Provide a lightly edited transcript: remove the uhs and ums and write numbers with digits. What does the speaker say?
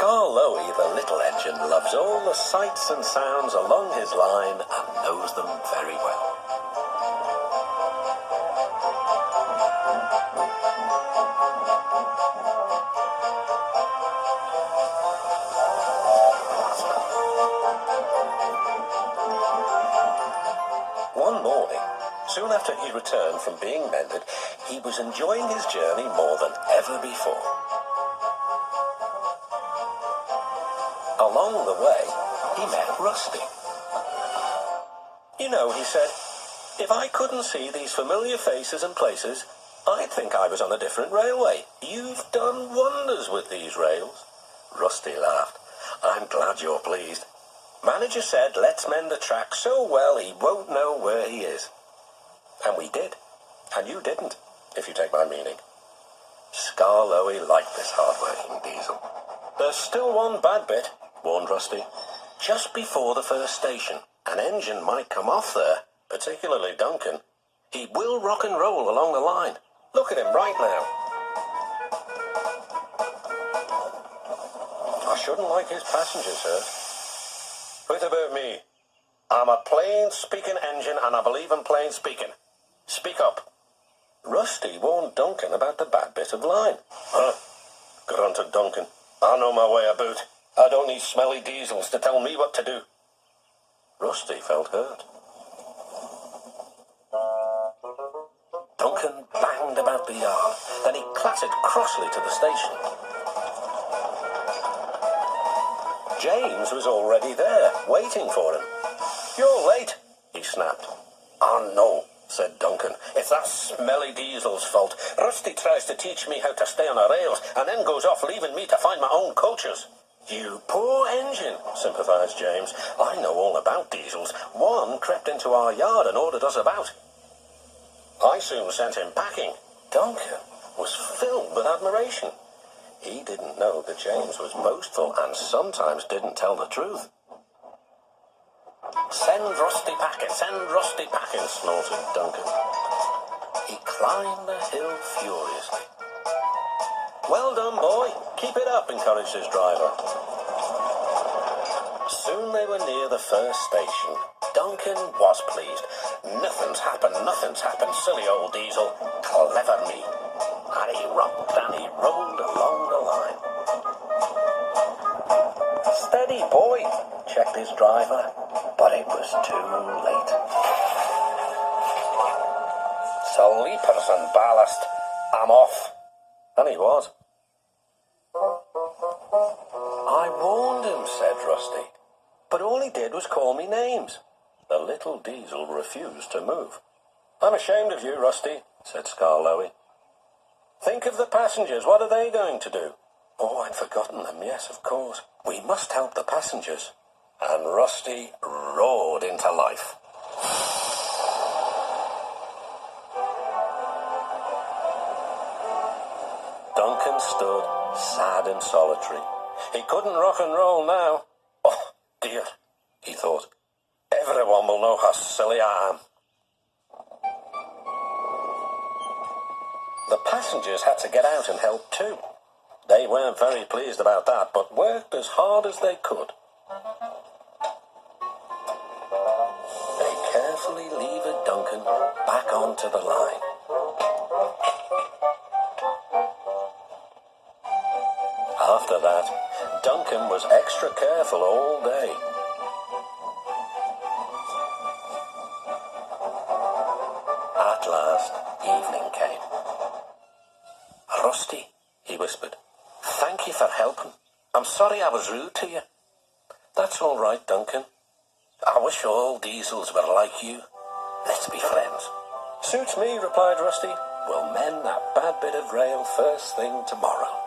Scarloey, the little engine, loves all the sights and sounds along his line and knows them very well. One morning, soon after he returned from being mended, he was enjoying his journey more than ever before. Along the way, he met Rusty. You know, he said, if I couldn't see these familiar faces and places, I'd think I was on a different railway. You've done wonders with these rails. Rusty laughed. I'm glad you're pleased. Manager said, let's mend the track so well he won't know where he is. And we did. And you didn't, if you take my meaning. Scarloey liked this hard-working diesel. There's still one bad bit, warned Rusty. Just before the first station, an engine might come off there, particularly Duncan. He will rock and roll along the line. Look at him right now. I shouldn't like his passengers hurt. What about me? I'm a plain-speaking engine and I believe in plain speaking. Speak up. Rusty warned Duncan about the bad bit of line. Huh? Grunted Duncan. I know my way about. I don't need smelly diesels to tell me what to do. Rusty felt hurt. Duncan banged about the yard. Then he clattered crossly to the station. James was already there, waiting for him. You're late, he snapped. Oh, no, said Duncan. It's that smelly diesel's fault. Rusty tries to teach me how to stay on the rails and then goes off leaving me to find my own coaches. You poor engine, sympathised James. I know all about diesels. One crept into our yard and ordered us about. I soon sent him packing. Duncan was filled with admiration. He didn't know that James was boastful and sometimes didn't tell the truth. Send Rusty packing, snorted Duncan. He climbed the hill furiously. Well done, boy. Keep it up, encouraged his driver. Soon they were near the first station. Duncan was pleased. Nothing's happened, silly old diesel. Clever me. And he rocked and he rolled along the line. Steady, boy, checked his driver, but it was too late. Sleepers and ballast, I'm off. And he was. I warned him, said Rusty, but all he did was call me names. The little diesel refused to move. I'm ashamed of you, Rusty, said Scarloey. Think of the passengers. What are they going to do? Oh, I'd forgotten them. Yes, of course. We must help the passengers. And Rusty roared into life. Duncan stood, sad and solitary. He couldn't rock and roll now. Oh, dear, he thought. Everyone will know how silly I am. The passengers had to get out and help too. They weren't very pleased about that, but worked as hard as they could. They carefully levered Duncan back onto the line. After that, Duncan was extra careful all day. At last, evening came. Rusty, he whispered, thank you for helping. I'm sorry I was rude to you. That's all right, Duncan. I wish all diesels were like you. Let's be friends. Suits me, replied Rusty. We'll mend that bad bit of rail first thing tomorrow.